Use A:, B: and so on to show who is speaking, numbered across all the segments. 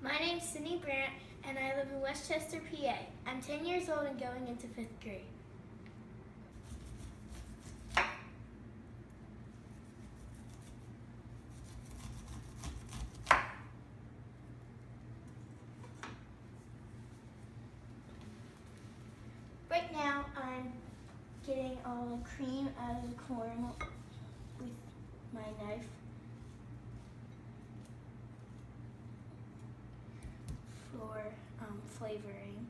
A: My name's Sydney Brandt, and I live in Westchester, PA. I'm 10 years old and going into 5th grade. Right now, I'm getting all the cream out of the corn with my knife. For flavoring,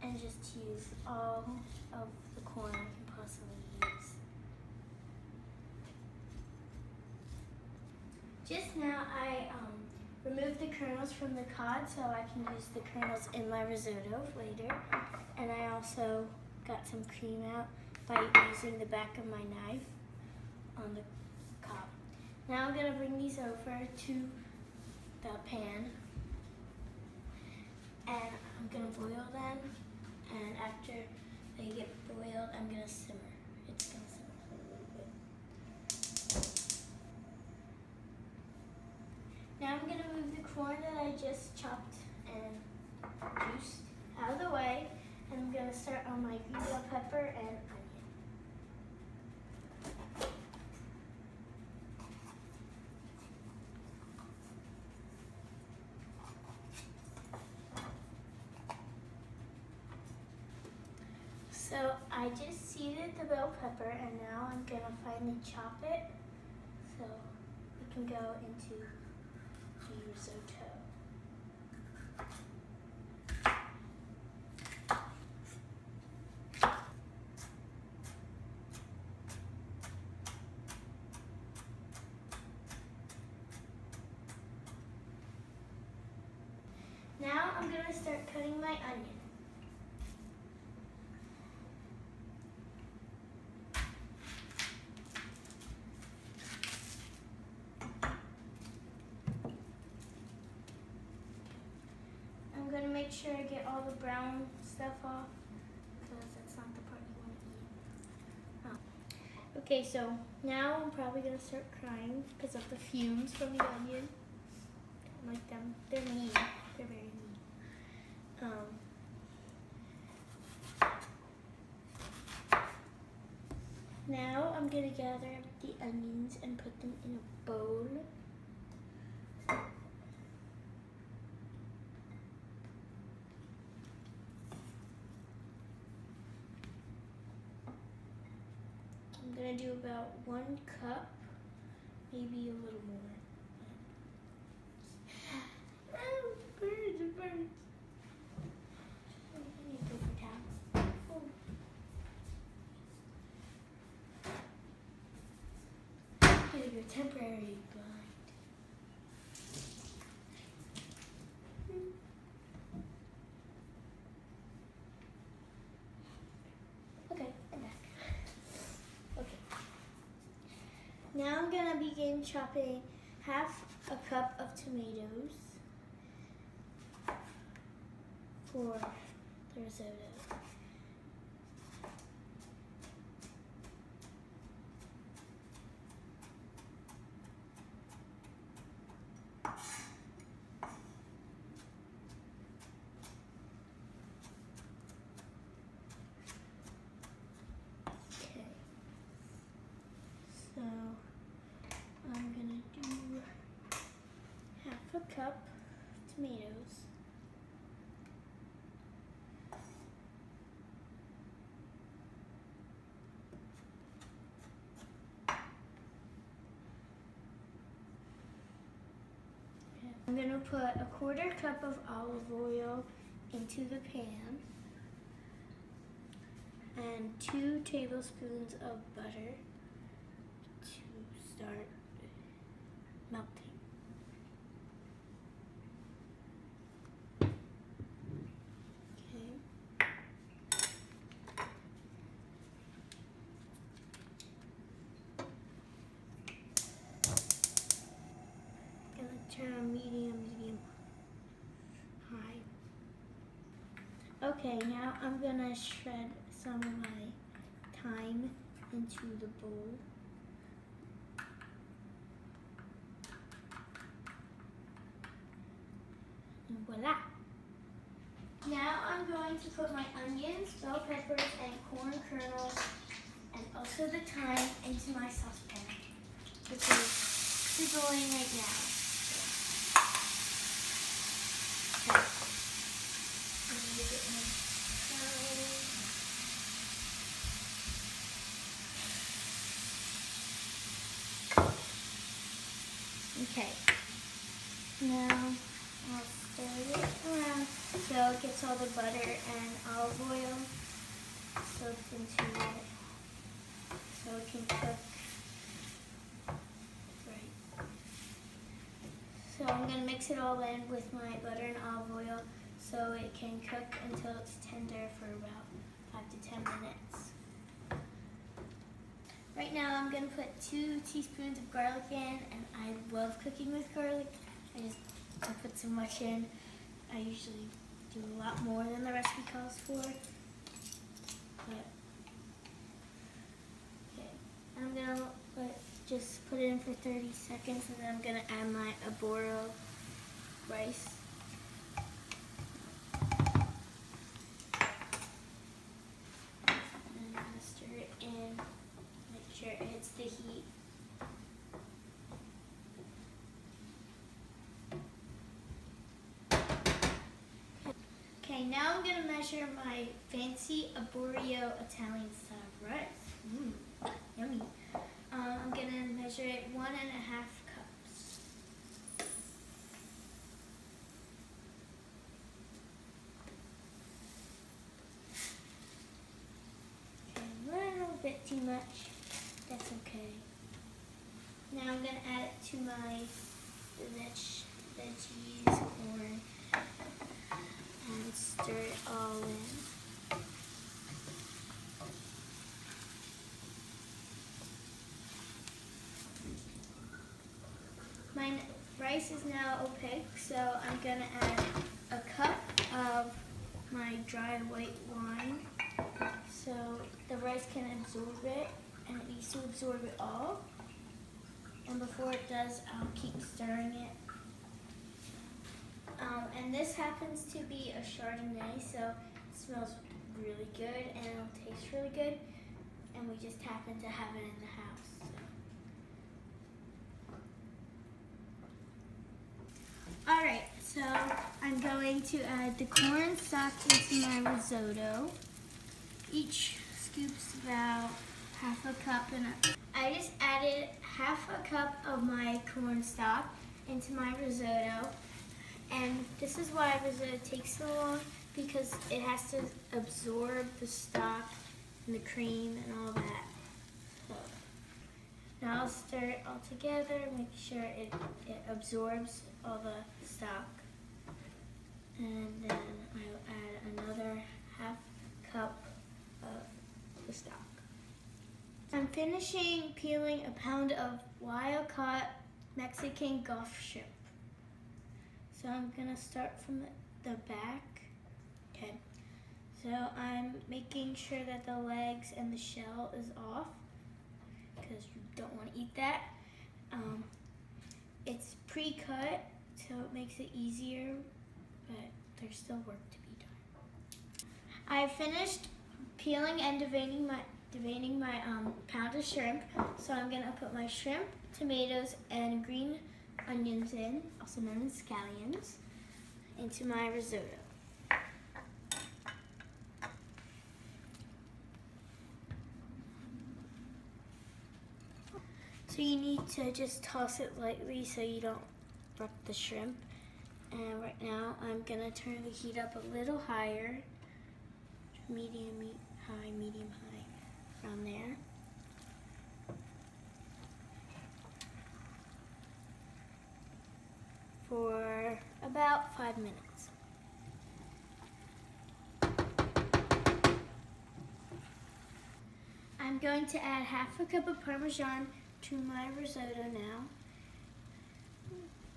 A: and just use all of the corn I can possibly use. Just now I removed the kernels from the cod so I can use the kernels in my risotto later, and I also got some cream out by using the back of my knife on the cob. Now I'm going to bring these over to the pan. And I'm gonna boil them, and after they get boiled, I'm gonna simmer. It's gonna simmer for a little bit. Now I'm gonna move the corn that I just chopped and juiced out of the way, and I'm gonna start on my green bell pepper and onion. So I just seeded the bell pepper, and now I'm gonna finally chop it so it can go into the risotto. Now I'm gonna start cutting my onion. I'm going to make sure I get all the brown stuff off because that's not the part you want to eat. Oh. Okay, so now I'm probably going to start crying because of the fumes from the onion. I don't like them. They're mean. They're very mean. Now I'm going to gather up the onions and put them in a bowl. I'm going to do about 1 cup, maybe a little more. Oh, birds, it burns. I need a paper towel. Oh. I'm going to go temporary blind. Okay, I'm back. Now I'm going to begin chopping half a cup of tomatoes for the risotto. Okay, so I'm going to do half a cup of tomatoes. I'm going to put a 1/4 cup of olive oil into the pan and 2 tablespoons of butter to start melting. Okay. Gonna turn on medium high. Okay, now I'm gonna shred some of my thyme into the bowl. voila. Now I'm going to put my onions, bell peppers, and corn kernels, and also the thyme into my saucepan, which is sizzling right now. Okay. Okay, now I'll stir it around so it gets all the butter and olive oil soaked into it so it can cook right. So I'm going to mix it all in with my butter and olive oil so it can cook until it's tender for about 5 to 10 minutes. Right now I'm going to put 2 teaspoons of garlic in, and I love cooking with garlic. I put so much in. I usually do a lot more than the recipe calls for. But, okay. I'm going to just put it in for 30 seconds, and then I'm going to add my arboro rice. And I'm going to stir it in. Make sure it hits the heat. Okay, now I'm going to measure my fancy arborio Italian style rice. Yummy. I'm going to measure it 1.5 cups. Okay, a little bit too much. That's okay. Now I'm going to add it to my veggies, corn, and stir it all in. My rice is now opaque, so I'm going to add a cup of my dry white wine so the rice can absorb it, and it needs to absorb it all. And before it does, I'll keep stirring it. And this happens to be a Chardonnay, so it smells really good and it'll taste really good. And we just happen to have it in the house. So. Alright, so I'm going to add the corn stock into my risotto. Each scoop's about half a cup, and I just added half a cup of my corn stock into my risotto. And this is why risotto takes so long, because it has to absorb the stock and the cream and all that. So now I'll stir it all together, make sure it absorbs all the stock. And then I'll add another half cup of the stock. I'm finishing peeling a pound of wild-caught Mexican Gulf shrimp. So I'm gonna start from the back. Okay. So I'm making sure that the legs and the shell is off, because you don't want to eat that. It's pre-cut, so it makes it easier, but there's still work to be done. I finished peeling and deveining my pound of shrimp. So I'm gonna put my shrimp, tomatoes, and green onions in, also known as scallions, into my risotto. So you need to just toss it lightly so you don't wreck the shrimp. And right now I'm gonna turn the heat up a little higher, medium high, around there. For about 5 minutes. I'm going to add half a cup of Parmesan to my risotto now,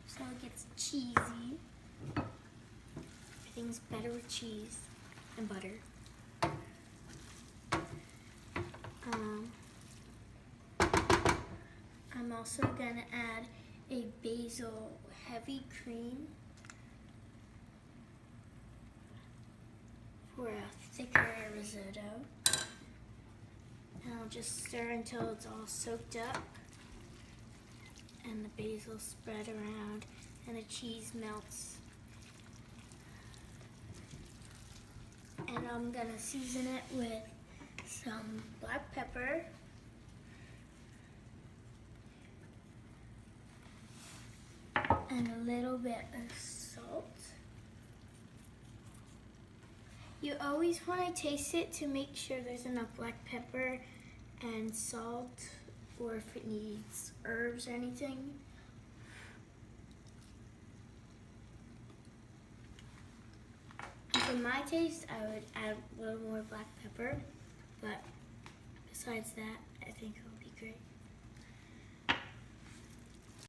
A: so it gets cheesy. Everything's better with cheese and butter. I'm also gonna add a basil heavy cream for a thicker risotto. And I'll just stir until it's all soaked up and the basil spread around and the cheese melts. And I'm gonna season it with some black pepper, and a little bit of salt. You always want to taste it to make sure there's enough black pepper and salt, or if it needs herbs or anything. And for my taste, I would add a little more black pepper, but besides that, I think it will be great.